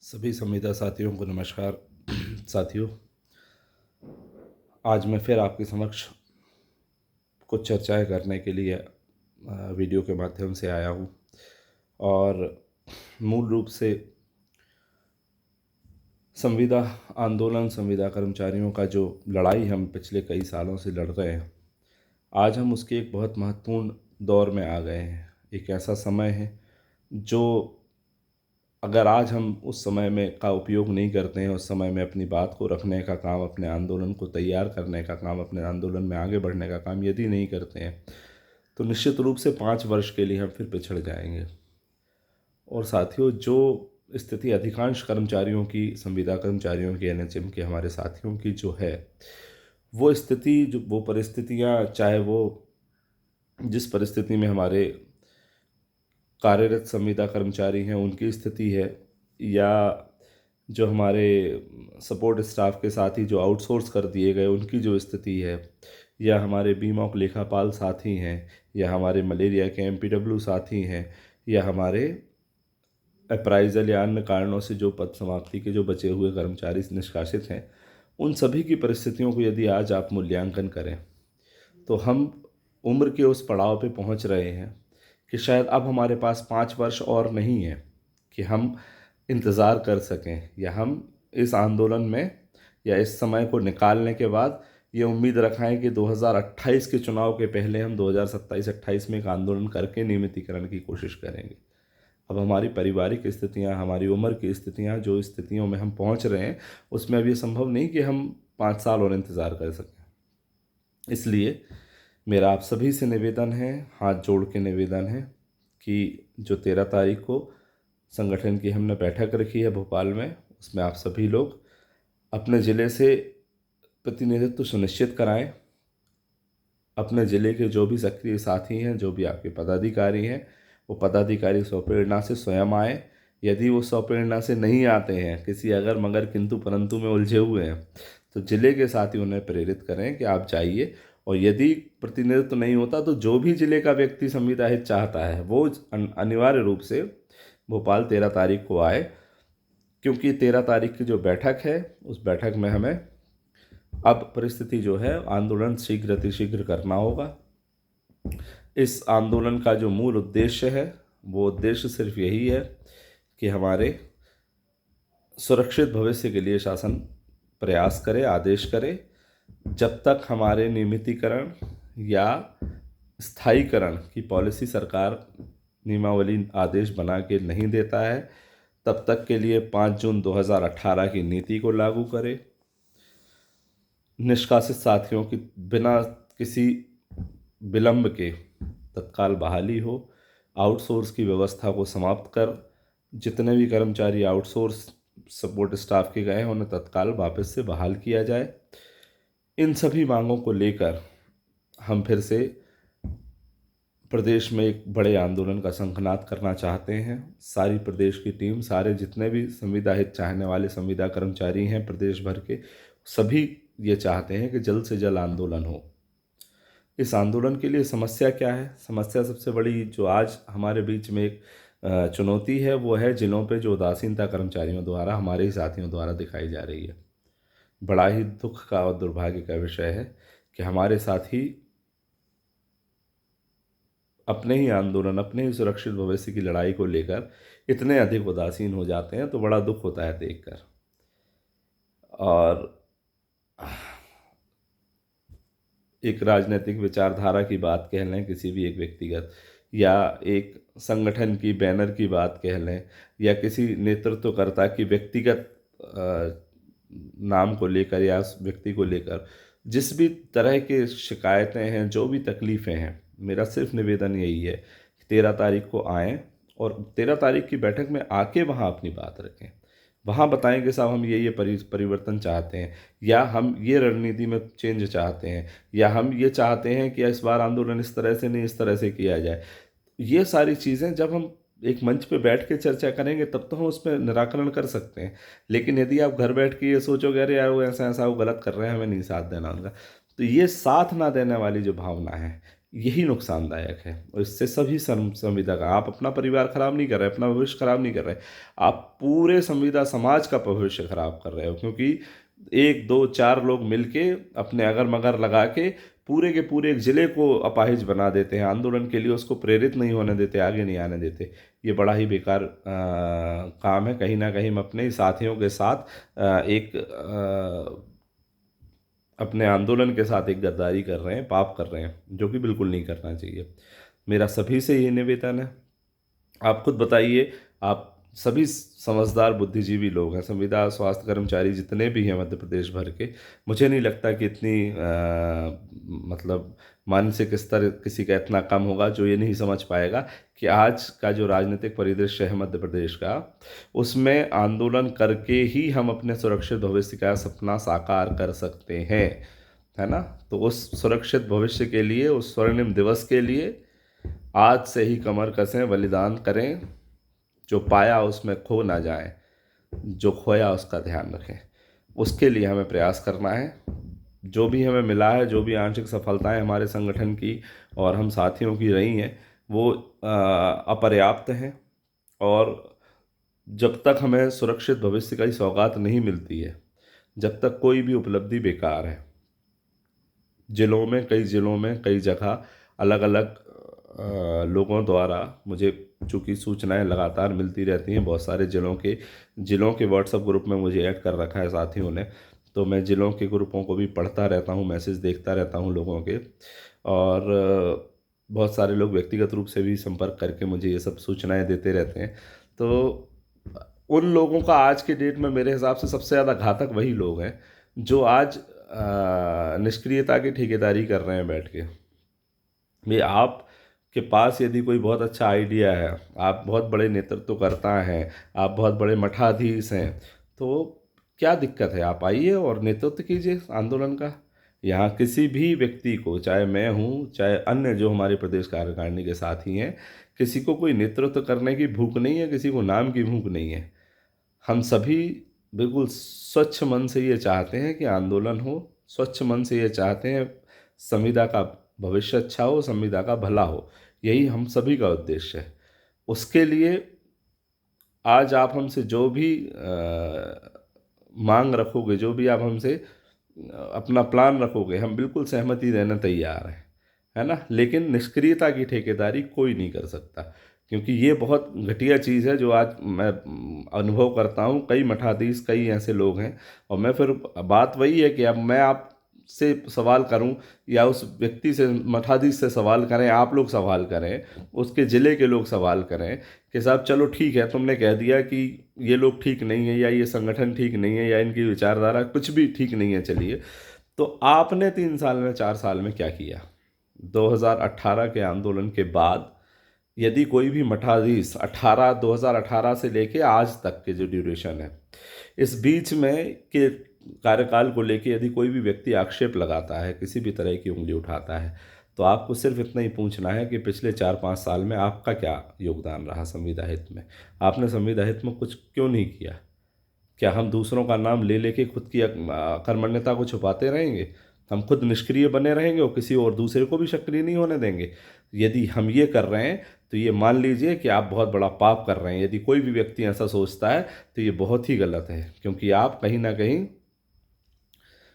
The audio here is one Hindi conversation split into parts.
सभी संविदा साथियों को नमस्कार। साथियों, आज मैं फिर आपके समक्ष कुछ चर्चाएं करने के लिए वीडियो के माध्यम से आया हूं और मूल रूप से संविदा आंदोलन, संविदा कर्मचारियों का जो लड़ाई हम पिछले कई सालों से लड़ रहे हैं, आज हम उसके एक बहुत महत्वपूर्ण दौर में आ गए हैं। एक ऐसा समय है जो अगर आज हम उस समय में का उपयोग नहीं करते हैं, उस समय में अपनी बात को रखने का काम, अपने आंदोलन को तैयार करने का काम, अपने आंदोलन में आगे बढ़ने का काम यदि नहीं करते हैं तो निश्चित रूप से 5 वर्ष के लिए हम फिर पिछड़ जाएंगे। और साथियों, जो स्थिति अधिकांश कर्मचारियों की, संविदा कर्मचारियों की, एनएचएम के हमारे साथियों की जो है, वो स्थिति, जो वो परिस्थितियाँ, चाहे वो जिस परिस्थिति में हमारे कार्यरत संविदा कर्मचारी हैं उनकी स्थिति है, या जो हमारे सपोर्ट स्टाफ के साथी जो आउटसोर्स कर दिए गए उनकी जो स्थिति है, या हमारे बीमा के लेखापाल साथी हैं, या हमारे मलेरिया के एमपीडब्ल्यू साथी हैं, या हमारे अप्राइजल या अन्य कारणों से जो पद समाप्ति के जो बचे हुए कर्मचारी निष्कासित हैं, उन सभी की परिस्थितियों को यदि आज आप मूल्यांकन करें तो हम उम्र के उस पड़ाव पे पहुंच रहे हैं कि शायद अब हमारे पास 5 वर्ष और नहीं है कि हम इंतज़ार कर सकें, या हम इस आंदोलन में या इस समय को निकालने के बाद ये उम्मीद रखाएं कि 2028 के चुनाव के पहले हम 2027-28 में एक आंदोलन करके नियमितीकरण की कोशिश करेंगे। अब हमारी पारिवारिक स्थितियां, हमारी उम्र की स्थितियां, जो स्थितियों में हम पहुंच रहे हैं, उसमें अब ये संभव नहीं कि हम 5 साल और इंतज़ार कर सकें। इसलिए मेरा आप सभी से निवेदन है, हाथ जोड़ के निवेदन है कि जो 13 तारीख को संगठन की हमने बैठक रखी है भोपाल में, उसमें आप सभी लोग अपने ज़िले से प्रतिनिधित्व सुनिश्चित कराएं। अपने ज़िले के जो भी सक्रिय साथी हैं, जो भी आपके पदाधिकारी हैं, वो पदाधिकारी स्वप्रेरणा से स्वयं आए। यदि वो स्वप्रेरणा से नहीं आते हैं, किसी अगर मगर किंतु परंतु में उलझे हुए हैं, तो ज़िले के साथी उन्हें प्रेरित करें कि आप जाइए। और यदि प्रतिनिधित्व नहीं होता तो जो भी ज़िले का व्यक्ति संविदा हित चाहता है वो अनिवार्य रूप से भोपाल 13 तारीख को आए, क्योंकि 13 तारीख की जो बैठक है, उस बैठक में हमें अब परिस्थिति जो है, आंदोलन शीघ्र अतिशीघ्र करना होगा। इस आंदोलन का जो मूल उद्देश्य है, वो उद्देश्य सिर्फ यही है कि हमारे सुरक्षित भविष्य के लिए शासन प्रयास करे, आदेश करे। जब तक हमारे नियमितीकरण या स्थायीकरण की पॉलिसी सरकार नियमावली आदेश बना के नहीं देता है, तब तक के लिए 5 जून 2018 की नीति को लागू करे। निष्कासित साथियों की बिना किसी विलंब के तत्काल बहाली हो। आउटसोर्स की व्यवस्था को समाप्त कर जितने भी कर्मचारी आउटसोर्स सपोर्ट स्टाफ के गए हैं उन्हें तत्काल वापस से बहाल किया जाए। इन सभी मांगों को लेकर हम फिर से प्रदेश में एक बड़े आंदोलन का शंखनाद करना चाहते हैं। सारी प्रदेश की टीम, सारे जितने भी संविदा हित चाहने वाले संविदा कर्मचारी हैं प्रदेश भर के, सभी ये चाहते हैं कि जल्द से जल्द आंदोलन हो। इस आंदोलन के लिए समस्या क्या है? समस्या सबसे बड़ी जो आज हमारे बीच में एक चुनौती है, वो है जिलों पे जो उदासीनता कर्मचारियों द्वारा, हमारे ही साथियों द्वारा दिखाई जा रही है। बड़ा ही दुख का और दुर्भाग्य का विषय है कि हमारे साथी अपने ही आंदोलन, अपने ही सुरक्षित भविष्य की लड़ाई को लेकर इतने अधिक उदासीन हो जाते हैं, तो बड़ा दुख होता है देखकर। और एक राजनीतिक विचारधारा की बात कह लें, किसी भी एक व्यक्तिगत या एक संगठन की बैनर की बात कह लें, या किसी नेतृत्वकर्ता की व्यक्तिगत नाम को लेकर या उस व्यक्ति को लेकर जिस भी तरह के शिकायतें हैं, जो भी तकलीफ़ें हैं, मेरा सिर्फ निवेदन यही है कि 13 तारीख को आएँ और 13 तारीख की बैठक में आके वहाँ अपनी बात रखें। वहाँ बताएं कि साहब हम ये परिवर्तन चाहते हैं, या हम ये रणनीति में चेंज चाहते हैं, या हम ये चाहते हैं कि इस बार आंदोलन इस तरह से नहीं, इस तरह से किया जाए। ये सारी चीज़ें जब हम एक मंच पे बैठ के चर्चा करेंगे तब तो हम उसमें निराकरण कर सकते हैं। लेकिन यदि आप घर बैठ के ये सोचोगे अरे यार वो ऐसा ऐसा वो गलत कर रहे हैं, हमें नहीं साथ देना उनका, तो ये साथ ना देने वाली जो भावना है, यही नुकसानदायक है। और इससे सभी संविदा का, आप अपना परिवार खराब नहीं कर रहे, अपना भविष्य खराब नहीं कर रहे, आप पूरे संविदा समाज का भविष्य खराब कर रहे हो। क्योंकि एक दो चार लोग मिलके अपने अगर मगर लगा के पूरे के पूरे एक जिले को अपाहिज बना देते हैं, आंदोलन के लिए उसको प्रेरित नहीं होने देते, आगे नहीं आने देते। ये बड़ा ही बेकार काम है। कहीं ना कहीं हम अपने साथियों के साथ एक अपने आंदोलन के साथ एक गद्दारी कर रहे हैं, पाप कर रहे हैं, जो कि बिल्कुल नहीं करना चाहिए। मेरा सभी से ये निवेदन है। आप खुद बताइए, आप सभी समझदार बुद्धिजीवी लोग हैं, संविदा स्वास्थ्य कर्मचारी जितने भी हैं मध्य प्रदेश भर के, मुझे नहीं लगता कि इतनी मतलब मानसिक स्तर किसी का इतना कम होगा जो ये नहीं समझ पाएगा कि आज का जो राजनीतिक परिदृश्य है मध्य प्रदेश का, उसमें आंदोलन करके ही हम अपने सुरक्षित भविष्य का सपना साकार कर सकते हैं, है ना। तो उस सुरक्षित भविष्य के लिए, उस स्वर्णिम दिवस के लिए आज से ही कमर कसें, बलिदान करें। जो पाया उसमें खो ना जाए, जो खोया उसका ध्यान रखें। उसके लिए हमें प्रयास करना है। जो भी हमें मिला है, जो भी आंशिक सफलताएं हमारे संगठन की और हम साथियों की रही हैं, वो अपर्याप्त हैं। और जब तक हमें सुरक्षित भविष्य की सौगात नहीं मिलती है, जब तक कोई भी उपलब्धि बेकार है। कई जिलों में कई जगह अलग अलग लोगों द्वारा मुझे चूँकि सूचनाएं लगातार मिलती रहती हैं, बहुत सारे जिलों के व्हाट्सएप ग्रुप में मुझे ऐड कर रखा है साथियों ने, तो मैं जिलों के ग्रुपों को भी पढ़ता रहता हूँ, मैसेज देखता रहता हूँ लोगों के। और बहुत सारे लोग व्यक्तिगत रूप से भी संपर्क करके मुझे ये सब सूचनाएं देते रहते हैं। तो उन लोगों का आज के डेट में मेरे हिसाब से सबसे ज़्यादा घातक वही लोग हैं जो आज निष्क्रियता की ठेकेदारी कर रहे हैं बैठ के। भाई, आप के पास यदि कोई बहुत अच्छा आइडिया है, आप बहुत बड़े नेतृत्वकर्ता हैं, आप बहुत बड़े मठाधीश हैं, तो क्या दिक्कत है, आप आइए और नेतृत्व कीजिए आंदोलन का। यहाँ किसी भी व्यक्ति को, चाहे मैं हूँ चाहे अन्य जो हमारे प्रदेश कार्यकारिणी के साथी हैं, किसी को कोई नेतृत्व करने की भूख नहीं है, किसी को नाम की भूख नहीं है। हम सभी बिल्कुल स्वच्छ मन से ये चाहते हैं कि आंदोलन हो, स्वच्छ मन से ये चाहते हैं संविदा का भविष्य अच्छा हो, संविदा का भला हो। यही हम सभी का उद्देश्य है। उसके लिए आज आप हमसे जो भी मांग रखोगे, जो भी आप हमसे अपना प्लान रखोगे, हम बिल्कुल सहमति देने तैयार हैं, है ना। लेकिन निष्क्रियता की ठेकेदारी कोई नहीं कर सकता, क्योंकि ये बहुत घटिया चीज़ है जो आज मैं अनुभव करता हूँ। कई मठाधीश, कई ऐसे लोग हैं, और मैं फिर बात वही है कि अब मैं आप से सवाल करूं या उस व्यक्ति से, मठाधीश से सवाल करें, आप लोग सवाल करें, उसके ज़िले के लोग सवाल करें कि साहब चलो ठीक है, तुमने कह दिया कि ये लोग ठीक नहीं है, या ये संगठन ठीक नहीं है, या इनकी विचारधारा कुछ भी ठीक नहीं है, चलिए, तो आपने 3 साल में 4 साल में क्या किया। 2018 के आंदोलन के बाद यदि कोई भी मठाधीश 2018 से लेके आज तक के जो ड्यूरेशन है, इस बीच में के कार्यकाल को लेके यदि कोई भी व्यक्ति आक्षेप लगाता है, किसी भी तरह की उंगली उठाता है, तो आपको सिर्फ इतना ही पूछना है कि पिछले 4-5 साल में आपका क्या योगदान रहा संविदा हित में। आपने संविदा हित में कुछ क्यों नहीं किया। क्या हम दूसरों का नाम ले लेके खुद की कर्मण्यता को छुपाते रहेंगे। हम खुद निष्क्रिय बने रहेंगे और किसी और दूसरे को भी सक्रिय नहीं होने देंगे। यदि हम ये कर रहे हैं तो ये मान लीजिए कि आप बहुत बड़ा पाप कर रहे हैं। यदि कोई भी व्यक्ति ऐसा सोचता है तो ये बहुत ही गलत है, क्योंकि आप कहीं ना कहीं,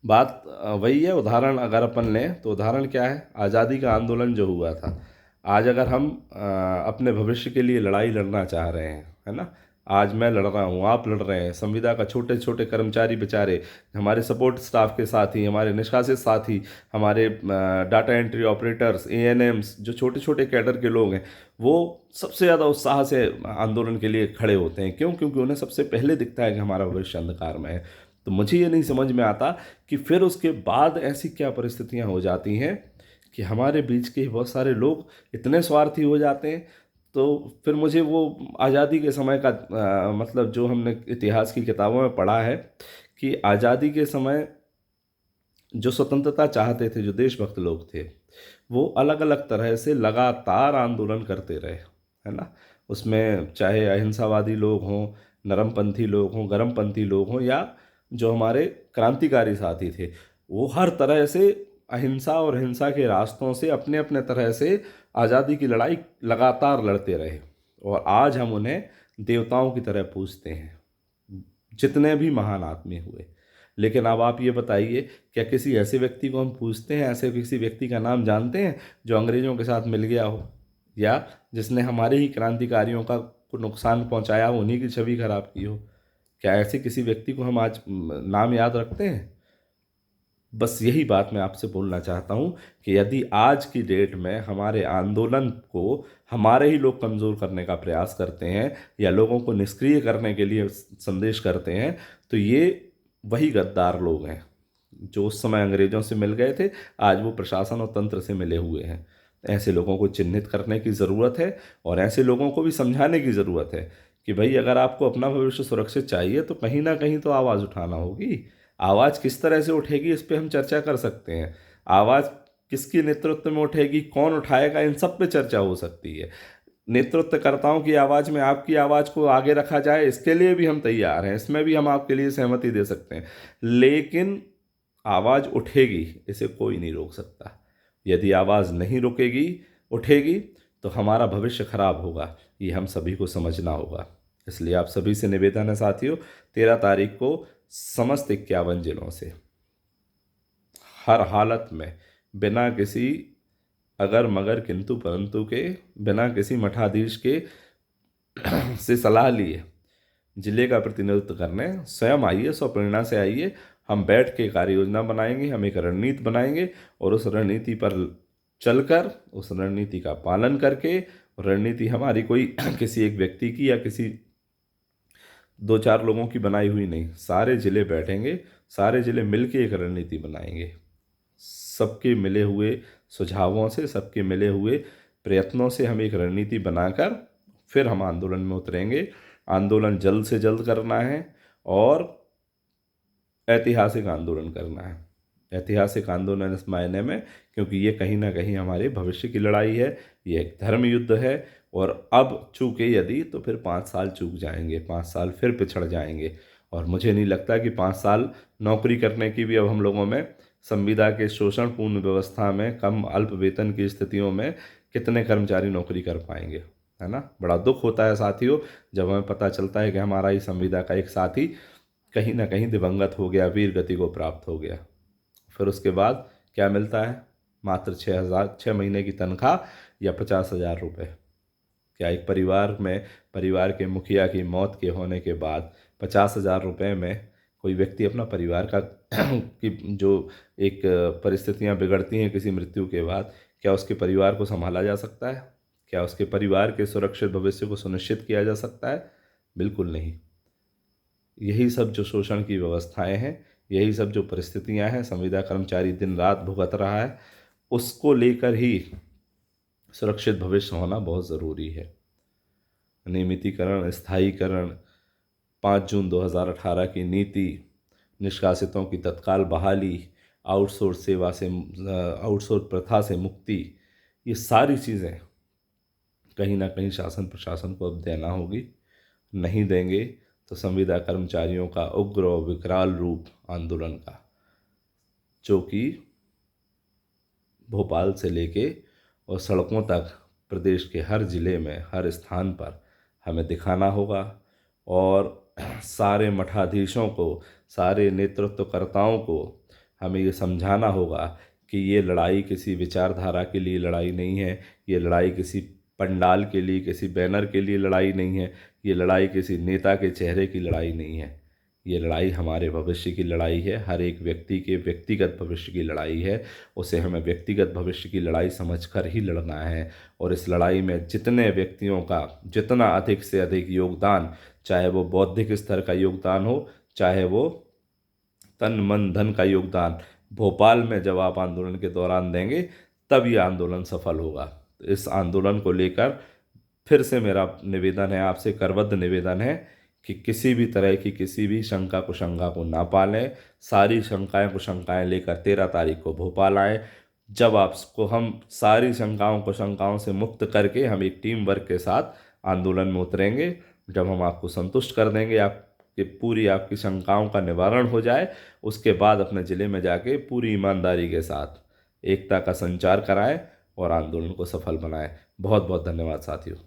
बात वही है। उदाहरण अगर अपन लें तो उदाहरण क्या है, आज़ादी का आंदोलन जो हुआ था, आज अगर हम अपने भविष्य के लिए लड़ाई लड़ना चाह रहे हैं, है ना, आज मैं लड़ रहा हूँ, आप लड़ रहे हैं, संविदा का छोटे छोटे कर्मचारी बेचारे, हमारे सपोर्ट स्टाफ के साथी, हमारे निष्कासित साथी, हमारे डाटा एंट्री ऑपरेटर्स, एएनएम्स, जो छोटे छोटे कैडर के लोग हैं, वो सबसे ज़्यादा उत्साह से आंदोलन के लिए खड़े होते हैं। क्यों? क्योंकि उन्हें सबसे पहले दिखता है कि हमारा भविष्य अंधकार में है। तो मुझे ये नहीं समझ में आता कि फिर उसके बाद ऐसी क्या परिस्थितियां हो जाती हैं कि हमारे बीच के बहुत सारे लोग इतने स्वार्थी हो जाते हैं। तो फिर मुझे वो आज़ादी के समय का मतलब जो हमने इतिहास की किताबों में पढ़ा है कि आज़ादी के समय जो स्वतंत्रता चाहते थे, जो देशभक्त लोग थे, वो अलग अलग तरह से लगातार आंदोलन करते रहे, है ना। उसमें चाहे अहिंसावादी लोग हों, नरमपंथी लोग हों, गरमपंथी लोग हों, या जो हमारे क्रांतिकारी साथी थे, वो हर तरह से अहिंसा और हिंसा के रास्तों से अपने अपने तरह से आज़ादी की लड़ाई लगातार लड़ते रहे, और आज हम उन्हें देवताओं की तरह पूजते हैं, जितने भी महान आदमी हुए। लेकिन अब आप ये बताइए, क्या किसी ऐसे व्यक्ति को हम पूछते हैं, ऐसे किसी व्यक्ति का नाम जानते हैं जो अंग्रेज़ों के साथ मिल गया हो, या जिसने हमारे ही क्रांतिकारियों का को नुकसान पहुंचाया हो, उन्हीं की छवि खराब की हो? क्या ऐसे किसी व्यक्ति को हम आज नाम याद रखते हैं? बस यही बात मैं आपसे बोलना चाहता हूँ कि यदि आज की डेट में हमारे आंदोलन को हमारे ही लोग कमज़ोर करने का प्रयास करते हैं या लोगों को निष्क्रिय करने के लिए संदेश करते हैं, तो ये वही गद्दार लोग हैं जो उस समय अंग्रेज़ों से मिल गए थे, आज वो प्रशासन और तंत्र से मिले हुए हैं। ऐसे लोगों को चिन्हित करने की ज़रूरत है, और ऐसे लोगों को भी समझाने की ज़रूरत है कि भाई, अगर आपको अपना भविष्य सुरक्षित चाहिए तो कहीं ना कहीं तो आवाज़ उठाना होगी। आवाज़ किस तरह से उठेगी, इस पे हम चर्चा कर सकते हैं। आवाज़ किसके नेतृत्व में उठेगी, कौन उठाएगा, इन सब पे चर्चा हो सकती है। नेतृत्वकर्ताओं की आवाज़ में आपकी आवाज़ को आगे रखा जाए, इसके लिए भी हम तैयार हैं, इसमें भी हम आपके लिए सहमति दे सकते हैं। लेकिन आवाज़ उठेगी, इसे कोई नहीं रोक सकता। यदि आवाज़ नहीं रुकेगी, उठेगी, तो हमारा भविष्य खराब होगा, ये हम सभी को समझना होगा। इसलिए आप सभी से निवेदन है साथियों, 13 तारीख को समस्त 51 जिलों से हर हालत में, बिना किसी अगर मगर किंतु परंतु के, बिना किसी मठाधीश के से सलाह लिए जिले का प्रतिनिधित्व करने स्वयं आइए, स्वप्रेरणा से आइए। हम बैठ के कार्य योजना बनाएंगे, हम एक रणनीति बनाएंगे, और उस रणनीति पर चलकर, उस रणनीति का पालन करके, रणनीति हमारी कोई किसी एक व्यक्ति की या किसी 2-4 लोगों की बनाई हुई नहीं, सारे जिले बैठेंगे, सारे जिले मिलके एक रणनीति बनाएंगे। सबके मिले हुए सुझावों से, सबके मिले हुए प्रयत्नों से हम एक रणनीति बनाकर फिर हम आंदोलन में उतरेंगे। आंदोलन जल्द से जल्द करना है और ऐतिहासिक आंदोलन करना है। ऐतिहासिक आंदोलन इस मायने में क्योंकि ये कहीं ना कहीं हमारे भविष्य की लड़ाई है, ये एक धर्म युद्ध है, और अब चूके यदि तो फिर 5 साल चूक जाएंगे, 5 साल फिर पिछड़ जाएंगे। और मुझे नहीं लगता कि 5 साल नौकरी करने की भी अब हम लोगों में, संविदा के शोषणपूर्ण व्यवस्था में, कम अल्प वेतन की स्थितियों में कितने कर्मचारी नौकरी कर पाएंगे, है ना। बड़ा दुख होता है साथियों जब हमें पता चलता है कि हमारा ही संविदा का एक साथी कहीं ना कहीं दिवंगत हो गया, वीर गति को प्राप्त हो गया। फिर उसके बाद क्या मिलता है? मात्र 6 महीने की तनख्वाह या 50,000 रुपये। क्या एक परिवार में, परिवार के मुखिया की मौत के होने के बाद 50,000 रुपये में कोई व्यक्ति अपना परिवार का की जो एक परिस्थितियां बिगड़ती हैं किसी मृत्यु के बाद, क्या उसके परिवार को संभाला जा सकता है? क्या उसके परिवार के सुरक्षित भविष्य को सुनिश्चित किया जा सकता है? बिल्कुल नहीं। यही सब जो शोषण की व्यवस्थाएं हैं, यही सब जो परिस्थितियां हैं, संविदा कर्मचारी दिन रात भुगत रहा है, उसको लेकर ही सुरक्षित भविष्य होना बहुत ज़रूरी है। नियमितीकरण, स्थायीकरण, 5 जून 2018 की नीति, निष्कासितों की तत्काल बहाली, आउटसोर्स सेवा से, आउटसोर्स प्रथा से मुक्ति, ये सारी चीज़ें कहीं ना कहीं शासन प्रशासन को अब देना होगी। नहीं देंगे तो संविदा कर्मचारियों का उग्र और विकराल रूप आंदोलन का, जो कि भोपाल से लेके और सड़कों तक प्रदेश के हर ज़िले में, हर स्थान पर हमें दिखाना होगा। और सारे मठाधीशों को, सारे नेतृत्वकर्ताओं को हमें ये समझाना होगा कि ये लड़ाई किसी विचारधारा के लिए लड़ाई नहीं है, ये लड़ाई किसी पंडाल के लिए, किसी बैनर के लिए लड़ाई नहीं है, ये लड़ाई किसी नेता के चेहरे की लड़ाई नहीं है। ये लड़ाई हमारे भविष्य की लड़ाई है, हर एक व्यक्ति के व्यक्तिगत भविष्य की लड़ाई है। उसे हमें व्यक्तिगत भविष्य की लड़ाई समझकर ही लड़ना है। और इस लड़ाई में जितने व्यक्तियों का जितना अधिक से अधिक योगदान, चाहे वो बौद्धिक स्तर का योगदान हो, चाहे वो तन मन धन का योगदान, भोपाल में जब आप आंदोलन के दौरान देंगे तब ये आंदोलन सफल होगा। तो इस आंदोलन को लेकर फिर से मेरा निवेदन है आपसे, करबद्ध निवेदन है कि किसी भी तरह की किसी भी शंका कुशंका को ना पालें। सारी शंकाएं कुशंकाएं लेकर 13 तारीख को भोपाल आएँ। जब आपको हम सारी शंकाओं कुशंकाओं से मुक्त करके हम एक टीम वर्क के साथ आंदोलन में उतरेंगे। जब हम आपको संतुष्ट कर देंगे, आपकी पूरी आपकी शंकाओं का निवारण हो जाए, उसके बाद अपने ज़िले में जाके पूरी ईमानदारी के साथ एकता का संचार कराएं और आंदोलन को सफल बनाएं। बहुत बहुत धन्यवाद साथियों।